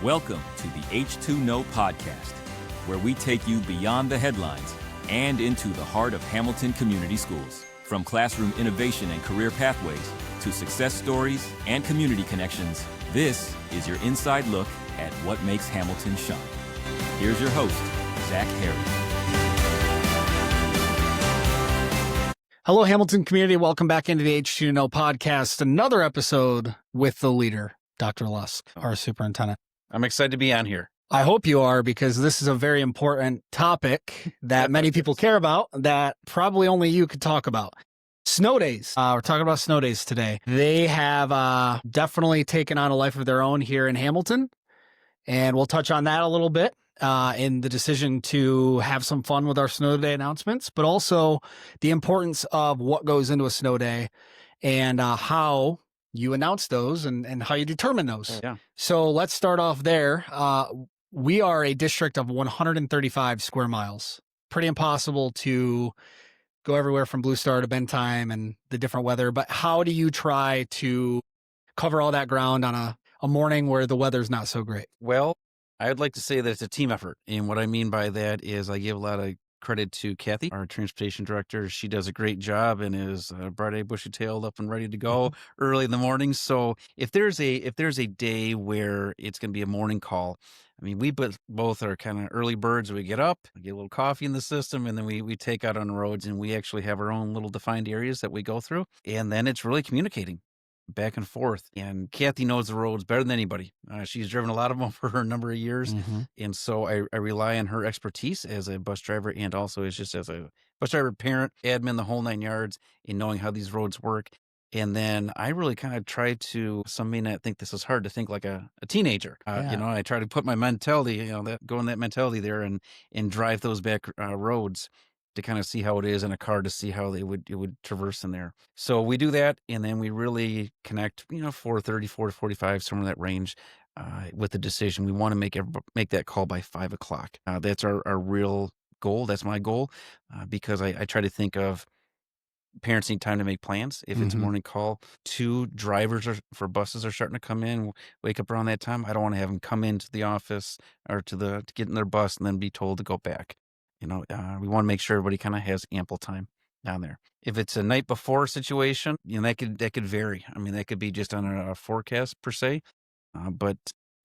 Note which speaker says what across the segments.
Speaker 1: Welcome to the H2Know Podcast, where we take you beyond the headlines and into the heart of Hamilton Community Schools. From classroom innovation and career pathways to success stories and community connections, this is your inside look at what makes Hamilton shine. Here's your host, Zach Harig.
Speaker 2: Hello, Hamilton community. Welcome back into the H2Know Podcast. Another episode with the leader, Dr. Lusk, our superintendent.
Speaker 3: I'm excited to be on here.
Speaker 2: I hope you are, because this is a very important topic that many people care about that probably only you could talk about. Snow days. We're talking about snow days today. They have definitely taken on a life of their own here in Hamilton, and we'll touch on that a little bit in the decision to have some fun with our snow day announcements, but also the importance of what goes into a snow day and how you announce those and how you determine those.
Speaker 3: Yeah.
Speaker 2: So let's start off there. We are a district of 135 square miles. Pretty impossible to go everywhere from Blue Star to Bentheim and the different weather. But how do you try to cover all that ground on a morning where the weather's not so great?
Speaker 3: Well, I would like to say that it's a team effort. And what I mean by that is I give a lot of credit to Kathy, our transportation director. She does a great job and is bright-eyed, bushy-tailed, up and ready to go early in the morning. So if there's a day where it's going to be a morning call, I mean, we both are kind of early birds. We get up, get a little coffee in the system, and then we take out on the roads, and we actually have our own little defined areas that we go through. And then it's really communicating back and forth. And Kathy knows the roads better than anybody. She's driven a lot of them for a number of years. And so I rely on her expertise as a bus driver and also as a bus driver, parent, admin, the whole 9 yards, in knowing how these roads work. And then I really kind of try to, some may not think this is hard to think like a teenager. I try to put my mentality, go in that mentality there and drive those back roads to kind of see how it is in a car, to see how it would traverse in there. So we do that, and then we really connect, 4:30, 4:45, somewhere in that range, with the decision. We want to make that call by 5 o'clock. That's our real goal. That's my goal, because I try to think of parents need time to make plans. If it's a morning call, 2 drivers for buses are starting to come in, wake up around that time. I don't want to have them come into the office or to get in their bus and then be told to go back. We want to make sure everybody kind of has ample time down there. If it's a night before situation, that could vary. I mean, that could be just on a forecast per se, but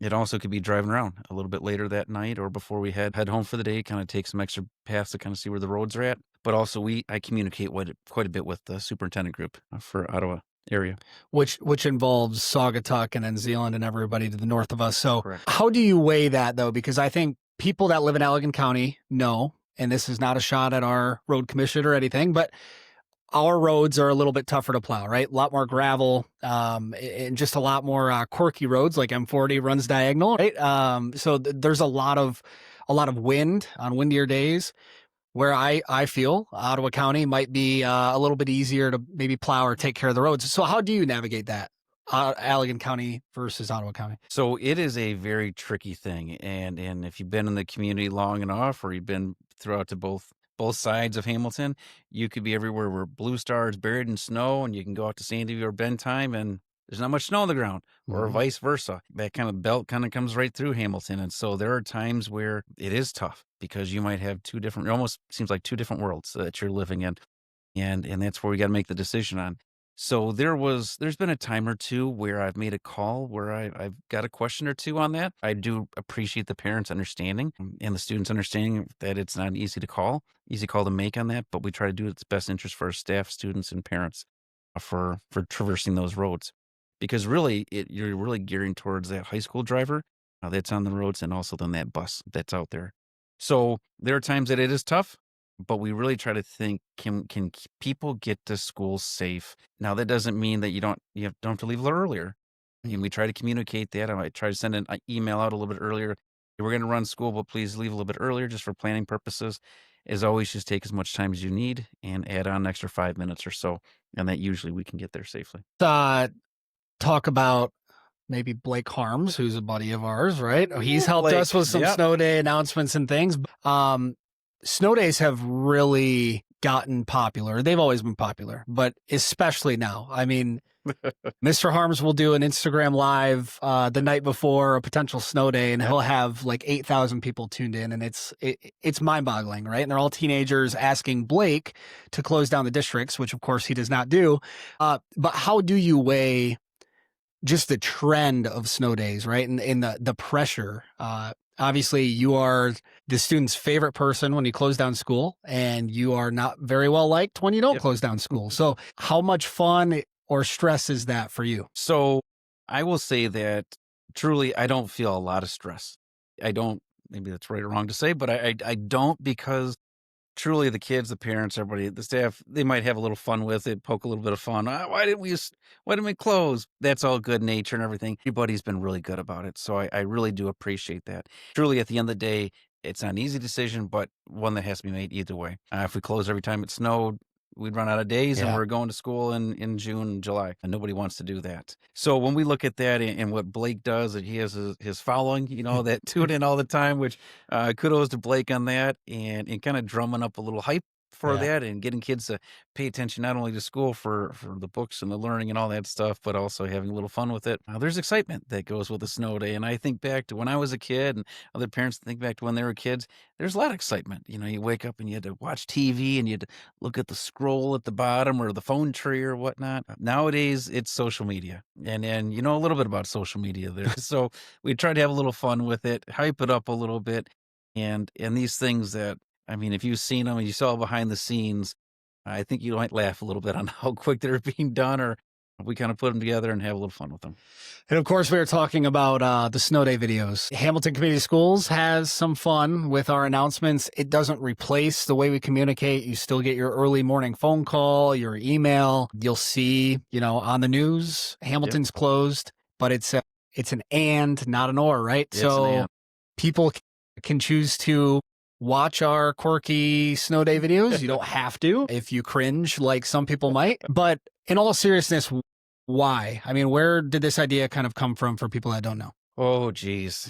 Speaker 3: it also could be driving around a little bit later that night or before we head home for the day, kind of take some extra paths to kind of see where the roads are at. But also I communicate quite a bit with the superintendent group for Ottawa area.
Speaker 2: Which involves Saugatuck and then Zealand and everybody to the north of us. So
Speaker 3: Correct.
Speaker 2: How do you weigh that, though? Because I think people that live in Allegan County know, and this is not a shot at our road commission or anything, but our roads are a little bit tougher to plow, right? A lot more gravel, and just a lot more quirky roads, like M40 runs diagonal, right? So there's a lot of wind on windier days, where I feel Ottawa County might be a little bit easier to maybe plow or take care of the roads. So how do you navigate that? Allegan County versus Ottawa County?
Speaker 3: So it is a very tricky thing. And if you've been in the community long enough, or you've been throughout to both sides of Hamilton, you could be everywhere where Blue Star is buried in snow, and you can go out to Sandy or Bentheim and there's not much snow on the ground, or vice versa. That kind of belt kind of comes right through Hamilton. And so there are times where it is tough because you might have it almost seems like 2 different worlds that you're living in. And that's where we got to make the decision on. So there's been a time or two where I've made a call where I've got a question or two on that. I do appreciate the parents' understanding and the students' understanding that it's not an easy call to make on that, but we try to do its best interest for our staff, students, and parents for traversing those roads. Because really, you're really gearing towards that high school driver that's on the roads, and also then that bus that's out there. So there are times that it is tough, but we really try to think, can people get to school safe? Now, that doesn't mean that you don't have to leave a little earlier. And we try to communicate that. I might try to send an email out a little bit earlier. We're going to run school, but please leave a little bit earlier just for planning purposes. As always, just take as much time as you need and add on an extra 5 minutes or so. And that usually we can get there safely.
Speaker 2: Talk about maybe Blake Harms, who's a buddy of ours, right? He's helped us with some snow day announcements and things. Snow days have really gotten popular. They've always been popular, but especially now. I mean, Mr. Harms will do an Instagram live the night before a potential snow day, and he'll have like 8,000 people tuned in, and it's mind-boggling, right? And they're all teenagers asking Blake to close down the districts, which of course he does not do. But how do you weigh just the trend of snow days, right? And the pressure. Obviously, you are the student's favorite person when you close down school, and you are not very well liked when you don't close down school. So how much fun or stress is that for you?
Speaker 3: So I will say that truly, I don't feel a lot of stress. I don't, maybe that's right or wrong to say, but I don't, because truly the kids, the parents, everybody, the staff, they might have a little fun with it, poke a little bit of fun. Why didn't we close? That's all good nature and everything. Everybody's been really good about it. So I really do appreciate that. Truly, at the end of the day, it's not an easy decision, but one that has to be made either way. If we close every time it snowed, we'd run out of days, and we're going to school in June and July, and nobody wants to do that. So when we look at that and what Blake does, that he has his following, that tune in all the time, which kudos to Blake on that, and kind of drumming up a little hype for that, and getting kids to pay attention not only to school for the books and the learning and all that stuff, but also having a little fun with it. There's excitement that goes with a snow day. And I think back to when I was a kid, and other parents think back to when they were kids, there's a lot of excitement. You wake up and you had to watch TV, and you had to look at the scroll at the bottom or the phone tree or whatnot. Nowadays, it's social media. And a little bit about social media there. So we try to have a little fun with it, hype it up a little bit. And these things that, if you've seen them and you saw behind the scenes, I think you might laugh a little bit on how quick they're being done, or we kind of put them together and have a little fun with them.
Speaker 2: And of course, we were talking about the snow day videos. Hamilton Community Schools has some fun with our announcements. It doesn't replace the way we communicate. You still get your early morning phone call, your email. You'll see, on the news, Hamilton's closed, but it's an and, not an or, right? So people can choose to watch our quirky snow day videos. You don't have to if you cringe like some people might. But in all seriousness, why? Where did this idea kind of come from for people that don't know?
Speaker 3: Oh, geez.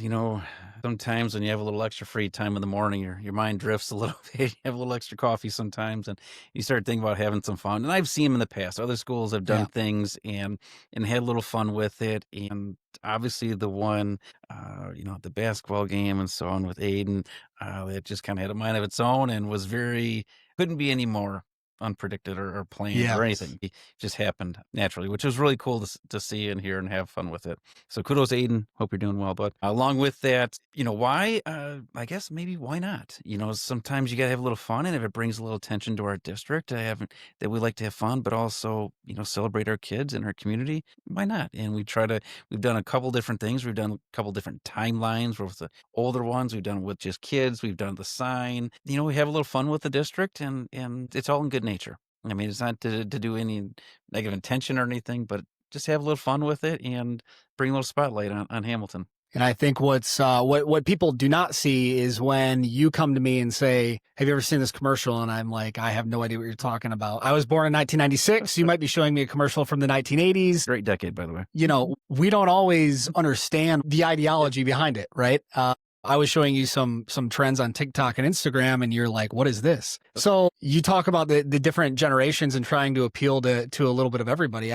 Speaker 3: Sometimes when you have a little extra free time in the morning, your mind drifts a little bit. You have a little extra coffee sometimes, and you start thinking about having some fun. And I've seen them in the past. Other schools have done things and had a little fun with it. And obviously the one, the basketball game and so on with Aiden, that just kind of had a mind of its own and couldn't be any more unpredicted or planned or anything. It just happened naturally, which was really cool to see and hear and have fun with it. So kudos, Aiden. Hope you're doing well. But along with that, why? I guess maybe why not? Sometimes you got to have a little fun, and if it brings a little attention to our district, that we like to have fun, but also celebrate our kids and our community. Why not? And we've done a couple different things. We've done a couple different timelines with the older ones. We've done it with just kids. We've done the sign. We have a little fun with the district, and it's all in good nature. It's not to do any negative intention or anything, but just have a little fun with it and bring a little spotlight on Hamilton.
Speaker 2: And I think what people do not see is when you come to me and say, have you ever seen this commercial? And I'm like, I have no idea what you're talking about. I was born in 1996. You might be showing me a commercial from the 1980s.
Speaker 3: Great decade, by the way.
Speaker 2: We don't always understand the ideology behind it, right? I was showing you some trends on TikTok and Instagram, and you're like, what is this? So you talk about the different generations and trying to appeal to a little bit of everybody.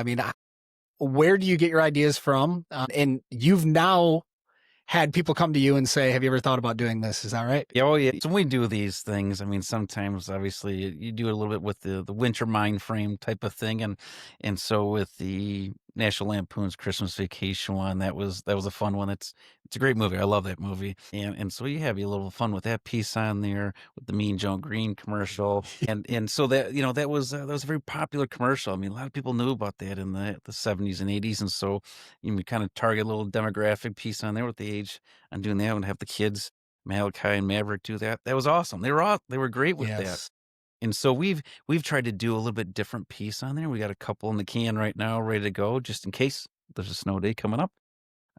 Speaker 2: Where do you get your ideas from? And you've now had people come to you and say, have you ever thought about doing this? Is that right?
Speaker 3: Yeah. Oh, yeah. So when we do these things, sometimes obviously you do a little bit with the winter mind frame type of thing. And so with the National Lampoon's Christmas Vacation one, that was a fun one. It's a great movie. I love that movie. And so you have a little fun with that piece on there with the Mean Joe Green commercial. And so that, that was a very popular commercial. A lot of people knew about that in the 70s and 80s. And so we kind of target a little demographic piece on there with the age on doing that and have the kids, Malachi and Maverick, do that. That was awesome. They were great with that. And so we've tried to do a little bit different piece on there. We got a couple in the can right now, ready to go, just in case there's a snow day coming up.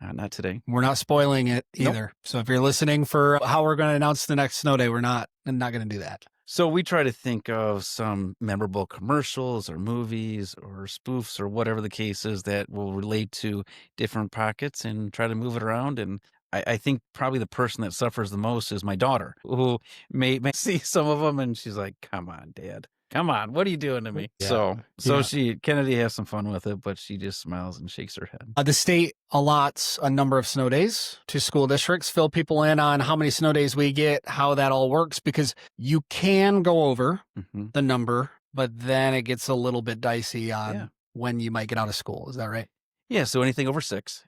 Speaker 3: Not today.
Speaker 2: We're not spoiling it either. Nope. So if you're listening for how we're going to announce the next snow day, we're not going to do that.
Speaker 3: So we try to think of some memorable commercials or movies or spoofs or whatever the case is that will relate to different pockets and try to move it around. And I think probably the person that suffers the most is my daughter, who may see some of them and she's like, come on, Dad. come on, what are you doing to me?
Speaker 2: Yeah.
Speaker 3: So Kennedy has some fun with it, but she just smiles and shakes her head.
Speaker 2: The state allots a number of snow days to school districts. Fill people in on how many snow days we get, how that all works, because you can go over the number, but then it gets a little bit dicey on when you might get out of school. Is that right?
Speaker 3: Yeah, so anything over 6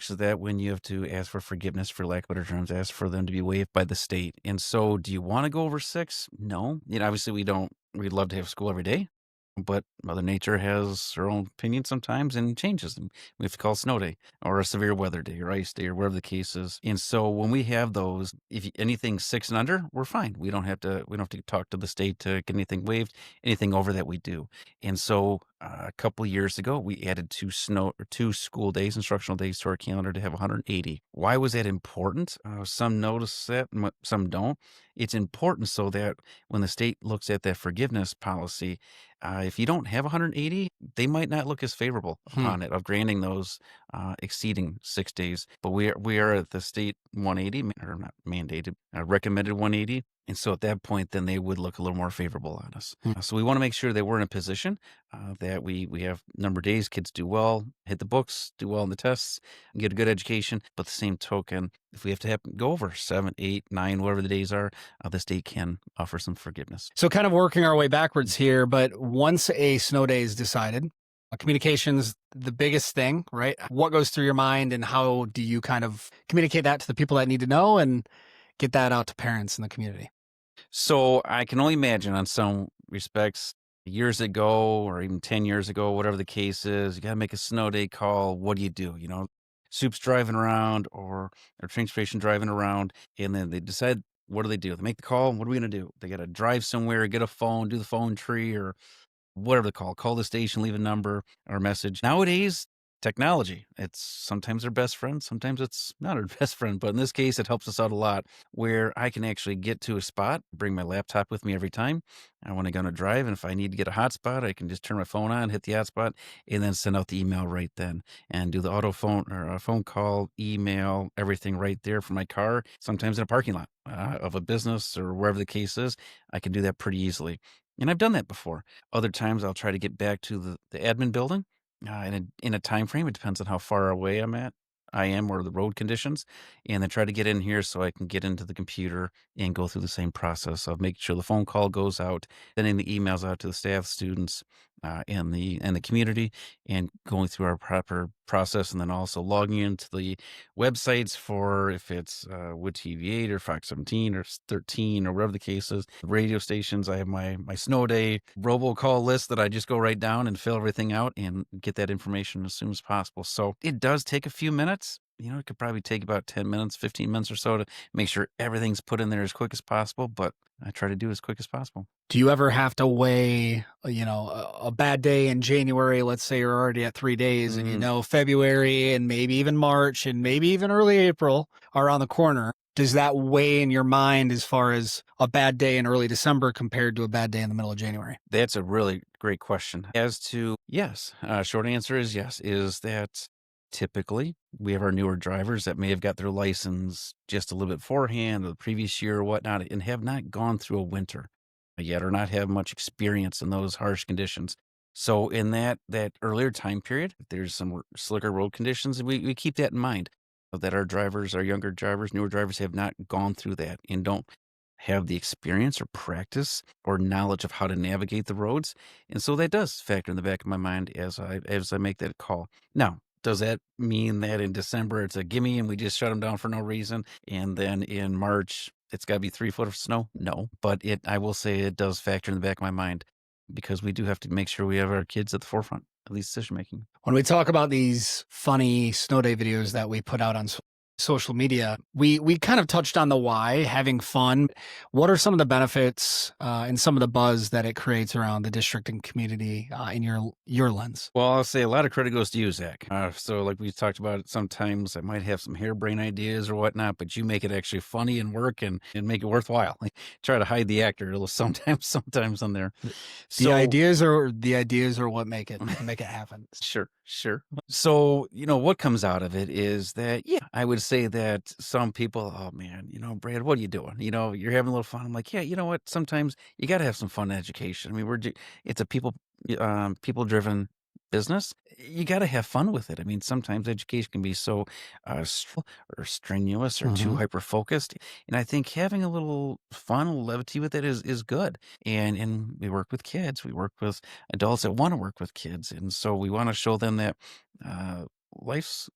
Speaker 3: is that when you have to ask for forgiveness, for lack of better terms, ask for them to be waived by the state. And so do you want to go over 6? No. Obviously we'd love to have school every day, but Mother Nature has her own opinion sometimes and changes them. We have to call snow day or a severe weather day or ice day or whatever the case is. And so when we have those, anything 6 and under, we're fine. We don't have to talk to the state to get anything waived. Anything over that we do. And so a couple years ago, we added 2 school days, instructional days to our calendar to have 180. Why was that important? Some notice that, some don't. It's important so that when the state looks at that forgiveness policy, if you don't have 180, they might not look as favorable on it of granting those exceeding 6 days. But we are at the state 180, or not mandated, recommended 180. And so at that point, then they would look a little more favorable on us. So we want to make sure that we're in a position that we have number of days, kids do well, hit the books, do well in the tests, get a good education. But the same token, if we have to go over 7, 8, 9, whatever the days are, the state can offer some forgiveness.
Speaker 2: So kind of working our way backwards here, but once a snow day is decided, communication's the biggest thing, right? What goes through your mind and how do you kind of communicate that to the people that need to know and get that out to parents in the community?
Speaker 3: So I can only imagine on some respects, years ago or even 10 years ago, whatever the case is, you got to make a snow day call. What do you do? Soup's driving around or transportation driving around, and then they decide, what do? They make the call. What are we going to do? They got to drive somewhere, get a phone, do the phone tree or whatever the call the station, leave a number or message. Nowadays, technology, it's sometimes our best friend, sometimes it's not our best friend, but in this case, it helps us out a lot where I can actually get to a spot, bring my laptop with me every time I want to go on a drive. And if I need to get a hotspot, I can just turn my phone on, hit the hotspot, and then send out the email right then and do the auto phone or a phone call, email, everything right there from my car. Sometimes in a parking lot of a business or wherever the case is, I can do that pretty easily. And I've done that before. Other times I'll try to get back to the admin building in a time frame. It depends on how far away I am or the road conditions, and then try to get in here so I can get into the computer and go through the same process of making sure the phone call goes out, sending the emails out to the staff, students, and the community, and going through our proper process, and then also logging into the websites for if it's Wood TV 8 or Fox 17 or 13 or whatever the case is. The radio stations, I have my snow day robocall list that I just go right down and fill everything out and get that information as soon as possible. So it does take a few minutes. It could probably take about 10 minutes, 15 minutes or so to make sure everything's put in there as quick as possible, but I try to do as quick as possible.
Speaker 2: Do you ever have to weigh, a bad day in January? Let's say you're already at 3 days and February and maybe even March and maybe even early April are around the corner. Does that weigh in your mind as far as a bad day in early December compared to a bad day in the middle of January?
Speaker 3: That's a really great question. As to yes, short answer is yes, is that typically we have our newer drivers that may have got their license just a little bit beforehand or the previous year or whatnot and have not gone through a winter yet or not have much experience in those harsh conditions. So in that earlier time period, if there's some slicker road conditions, we keep that in mind that our drivers, our younger drivers, newer drivers have not gone through that and don't have the experience or practice or knowledge of how to navigate the roads. And so that does factor in the back of my mind as I make that call. Now, does that mean that in December it's a gimme and we just shut them down for no reason? And then in March, it's got to be 3 foot of snow? No, but I will say it does factor in the back of my mind because we do have to make sure we have our kids at the forefront of these decision making.
Speaker 2: When we talk about these funny snow day videos that we put out on social media, we kind of touched on the why, having fun. What are some of the benefits and some of the buzz that it creates around the district and community in your lens?
Speaker 3: Well, I'll say a lot of credit goes to you, Zach. So like we talked about, sometimes I might have some harebrained ideas or whatnot, but you make it actually funny and work and make it worthwhile. Like, try to hide the actor a little sometimes on there.
Speaker 2: The ideas are what make it happen.
Speaker 3: Sure. Sure. So, what comes out of it is that, yeah, I would say that some people, oh man, Brad, what are you doing? You're having a little fun. I'm like, yeah, you know what? Sometimes you got to have some fun in education. I mean, it's a people driven business. You got to have fun with it. I mean, sometimes education can be so stressful or strenuous or too
Speaker 2: Mhm.
Speaker 3: hyper focused. And I think having a little fun, a little levity with it is good. And we work with kids, we work with adults that want to work with kids, and so we want to show them that uh, life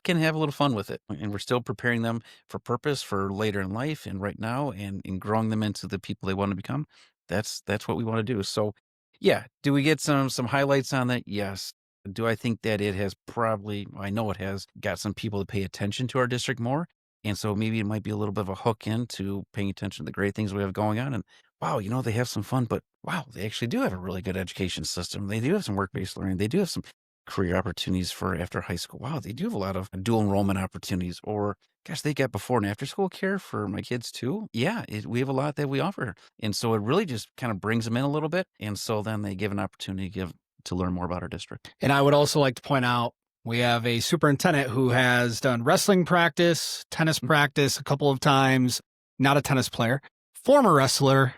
Speaker 3: can have a little fun with it, and we're still preparing them for purpose for later in life and right now, and growing them into the people they want to become. That's what we want to do. So, yeah, do we get some highlights on that? Yes. Do I think that it has probably? I know it has got some people to pay attention to our district more. And so maybe it might be a little bit of a hook into paying attention to the great things we have going on. And wow, they have some fun, but wow, they actually do have a really good education system. They do have some work-based learning. They do have some career opportunities for after high school. Wow, they do have a lot of dual enrollment opportunities. Or gosh, they got before and after school care for my kids too. Yeah, we have a lot that we offer. And so it really just kind of brings them in a little bit. And so then they give an opportunity to learn more about our district.
Speaker 2: And I would also like to point out, we have a superintendent who has done wrestling practice, tennis practice a couple of times, not a tennis player, former wrestler,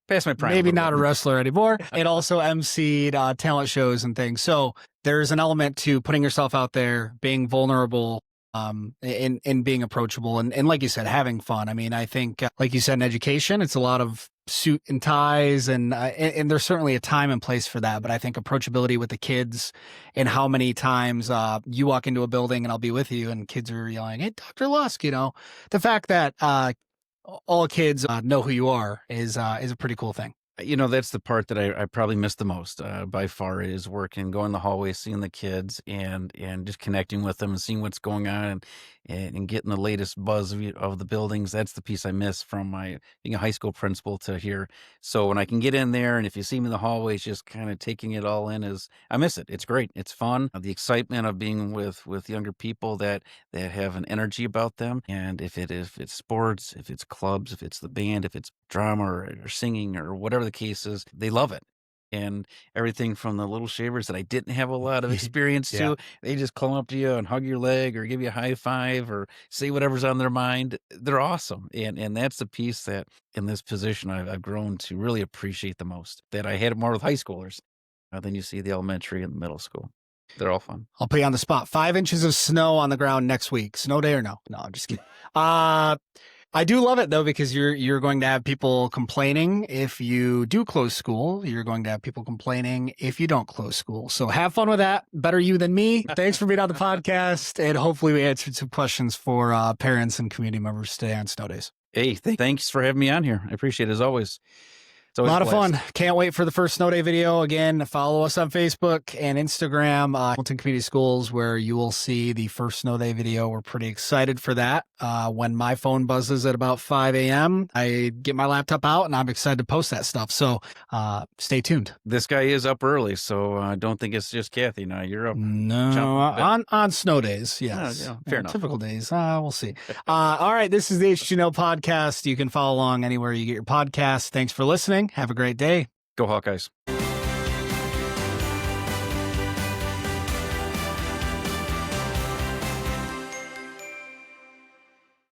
Speaker 3: Past my prime.
Speaker 2: maybe not a wrestler anymore. It also emceed talent shows and things. So there's an element to putting yourself out there, being vulnerable, and being approachable. And like you said, having fun. I mean, I think, like you said, in education, it's a lot of suit and ties, and there's certainly a time and place for that. But I think approachability with the kids, and how many times you walk into a building and I'll be with you and kids are yelling, "Hey, Dr. Lusk," the fact that all kids know who you are is a pretty cool thing.
Speaker 3: That's the part that I probably miss the most by far, is working, going in the hallway, seeing the kids and just connecting with them and seeing what's going on and getting the latest buzz of the buildings. That's the piece I miss from my being a high school principal to here. So when I can get in there, and if you see me in the hallways, just kind of taking it all in, I miss it. It's great. It's fun. The excitement of being with younger people that have an energy about them. And if it's sports, if it's clubs, if it's the band, if it's drama or singing or whatever the case is, they love it. And everything from the little shavers that I didn't have a lot of experience
Speaker 2: Yeah.
Speaker 3: to, they just come up to you and hug your leg or give you a high five or say whatever's on their mind. They're awesome. And that's the piece that in this position I've grown to really appreciate the most, that I had more with high schoolers than you see the elementary and the middle school. They're all fun.
Speaker 2: I'll put you on the spot. 5 inches of snow on the ground next week. Snow day or no? No, I'm just kidding. I do love it though, because you're going to have people complaining if you do close school. You're going to have people complaining if you don't close school. So have fun with that. Better you than me. Thanks for being on the podcast, and hopefully we answered some questions for parents and community members today on snow days.
Speaker 3: Hey, thanks for having me on here. I appreciate it as always.
Speaker 2: A lot of fun. Can't wait for the first snow day video. Again, follow us on Facebook and Instagram, Hamilton Community Schools, where you will see the first snow day video. We're pretty excited for that. When my phone buzzes at about 5 a.m., I get my laptop out and I'm excited to post that stuff. So stay tuned.
Speaker 3: This guy is up early, so I don't think it's just Kathy. Now you're up.
Speaker 2: No, on snow days. Yes.
Speaker 3: Fair enough.
Speaker 2: Typical days. We'll see. All right. This is the H2Know Podcast. You can follow along anywhere you get your podcasts. Thanks for listening. Have a great day.
Speaker 3: Go Hawkeyes.